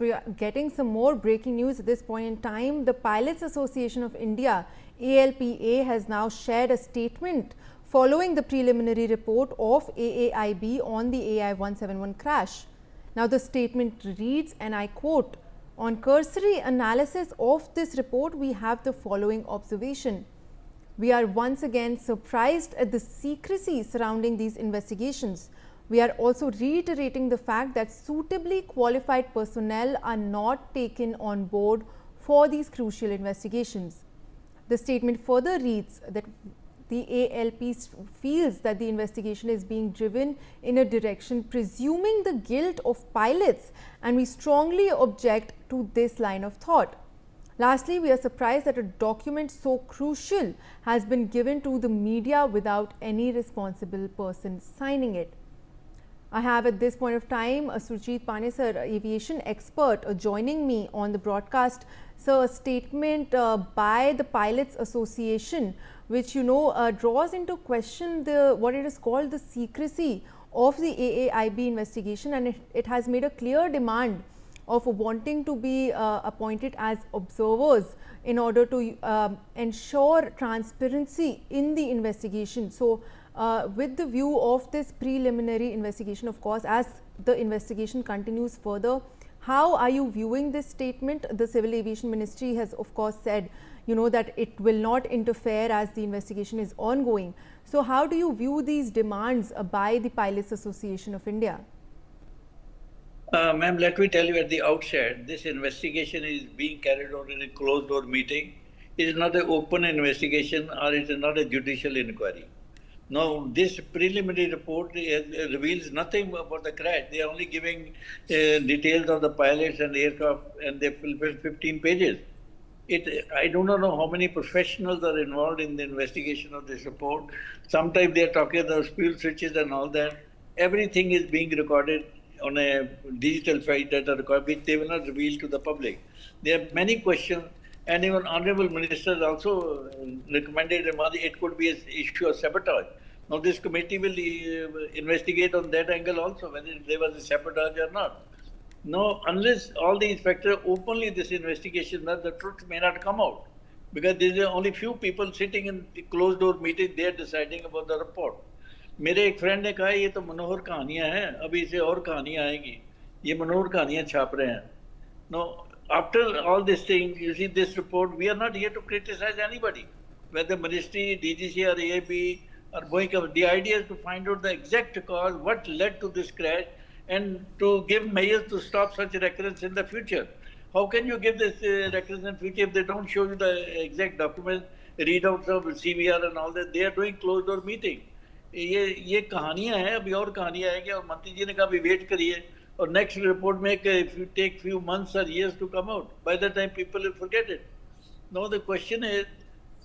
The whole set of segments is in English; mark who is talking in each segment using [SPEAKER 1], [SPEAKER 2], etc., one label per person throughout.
[SPEAKER 1] We are getting some more breaking news at this point in time. The Pilots Association of India, ALPA, has now shared a statement following the preliminary report of AAIB on the AI171 crash. Now, the statement reads, and I quote, "On cursory analysis of this report, we have the following observation. We are once again surprised at the secrecy surrounding these investigations. We are also reiterating the fact that suitably qualified personnel are not taken on board for these crucial investigations." The statement further reads that the ALP feels that the investigation is being driven in a direction presuming the guilt of pilots, and we strongly object to this line of thought. Lastly, we are surprised that a document so crucial has been given to the media without any responsible person signing it. I have at this point of time Surjit Pane sir, aviation expert, joining me on the broadcast. So, a statement by the Pilots Association, which draws into question what it is called the secrecy of the AAIB investigation, and it has made a clear demand of wanting to be appointed as observers in order to ensure transparency in the investigation. So, with the view of this preliminary investigation, of course, as the investigation continues further, how are you viewing this statement? The Civil Aviation Ministry has, of course, said, that it will not interfere as the investigation is ongoing. So, how do you view these demands by the Pilots Association of India?
[SPEAKER 2] Ma'am, let me tell you at the outset, this investigation is being carried out in a closed-door meeting. It is not an open investigation, or it is not a judicial inquiry. Now, this preliminary report reveals nothing about the crash. They are only giving details of the pilots and the aircraft, and they fulfill 15 pages. I do not know how many professionals are involved in the investigation of this report. Sometimes they are talking about fuel switches and all that. Everything is being recorded on a digital file data record, which they will not reveal to the public. There are many questions, and even Honorable Minister also recommended it could be an issue of sabotage. Now, this committee will investigate on that angle also, whether there was a sabotage or not. No, unless all the inspectors openly this investigation, the truth may not come out, because there are only few people sitting in the closed door meeting, they are deciding about the report. मेरे एक friend ने कहा ये तो मनोहर कहानियां हैं, अभी इसे और कहानियां आएंगी, ये मनोहर कहानियां छाप रहे हैं. Now, after all this thing, you see this report, we are not here to criticize anybody, whether Ministry, DGC or AAB or Boeing. The idea is to find out the exact cause, what led to this crash, and to give measures to stop such recurrence in the future. How can you give this recurrence in the future if they don't show you the exact documents, readouts of CVR and all that? They are doing closed door meeting. ये कहानियां हैं, अभी और कहानियां आएंगी, और मंत्री जी ने कहा अभी वेट करिए, और नेक्स्ट रिपोर्ट में if you take few months or years to come out, by the time people will forget it. Now the question is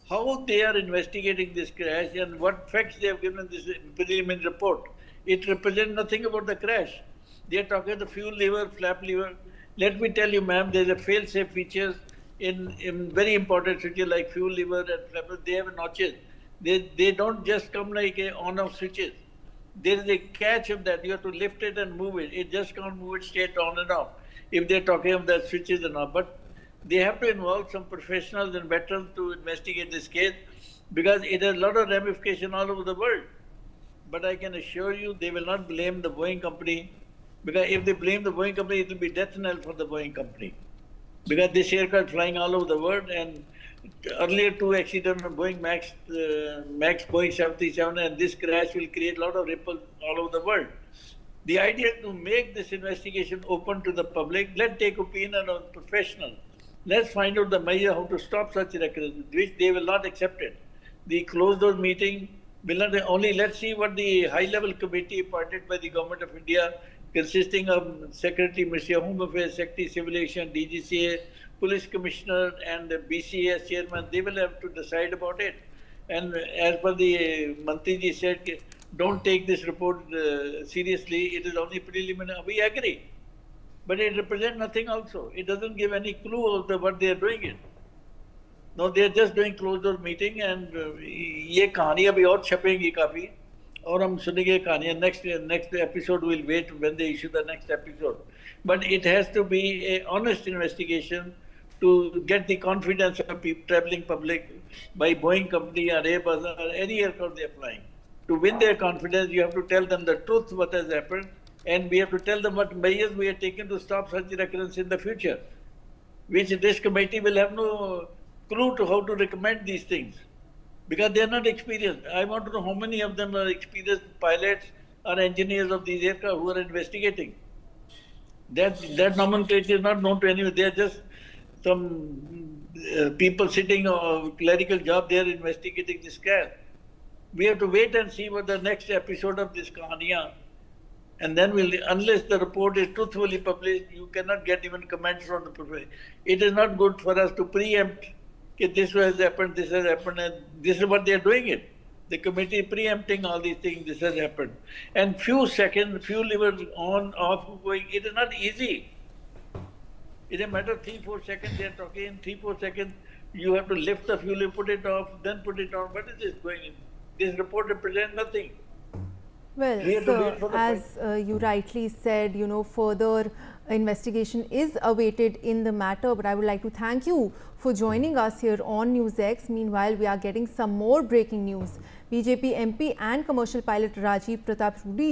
[SPEAKER 2] how they are investigating this crash and what facts they have given this preliminary report. It represents nothing about the crash. They are talking the fuel lever, flap lever. Let me tell you, ma'am, there is a fail-safe features in very important switches like fuel lever and flap. They have notches. They don't just come like a on-off switches. There is a catch of that. You have to lift it and move it. It just can't move it straight on and off if they're talking of the switches and all. But they have to involve some professionals and veterans to investigate this case, because it has a lot of ramification all over the world. But I can assure you they will not blame the Boeing company, because if they blame the Boeing company, it will be death knell for the Boeing company. Because this aircraft flying all over the world, and earlier two accidents on Boeing Max Boeing 737, and this crash will create a lot of ripples all over the world. The idea is to make this investigation open to the public. Let's take opinion of professionals. Let's find out the measure how to stop such recurrence, which they will not accept it. The closed door meeting will not only, let's see what the high level committee appointed by the Government of India, consisting of Secretary, Ministry of Home Affairs, Secretary Civil Aviation, DGCA, Police Commissioner and the BCS Chairman, they will have to decide about it. And as per the Mantri ji said, don't take this report seriously, it is only preliminary. We agree. But it represents nothing also. It doesn't give any clue of what they are doing it. No, they are just doing closed door meeting, and ये कहानियाँ भी और छपेंगी काफ़ी, और हम सुनेंगे कहानियाँ. Next episode we'll wait when they issue the next episode. but it has to be an honest investigation to get the confidence of people, traveling public by Boeing company or Airbus or any aircraft they're flying. To win their confidence, you have to tell them the truth, what has happened, and we have to tell them what measures we have taken to stop such recurrence in the future, which this committee will have no clue to how to recommend these things because they are not experienced. I want to know how many of them are experienced pilots or engineers of these aircraft who are investigating. That nomenclature is not known to anyone. They are just some people sitting on clerical job there investigating this case. We have to wait and see what the next episode of this Kahaniya, and then unless the report is truthfully published, you cannot get even comments from the professor. It is not good for us to preempt that this has happened, and this is what they are doing it. The committee is preempting all these things, this has happened. And few seconds, few levers on, off, going, it is not easy. It's a matter of 3-4 seconds, they are talking in 3-4 seconds, you have to lift the fuel, put it off, then put it on. What is this going in? This report represents nothing.
[SPEAKER 1] Well, sir, as you rightly said, further investigation is awaited in the matter, but I would like to thank you for joining us here on NewsX. Meanwhile, we are getting some more breaking news. BJP MP and commercial pilot Rajiv Pratap Rudy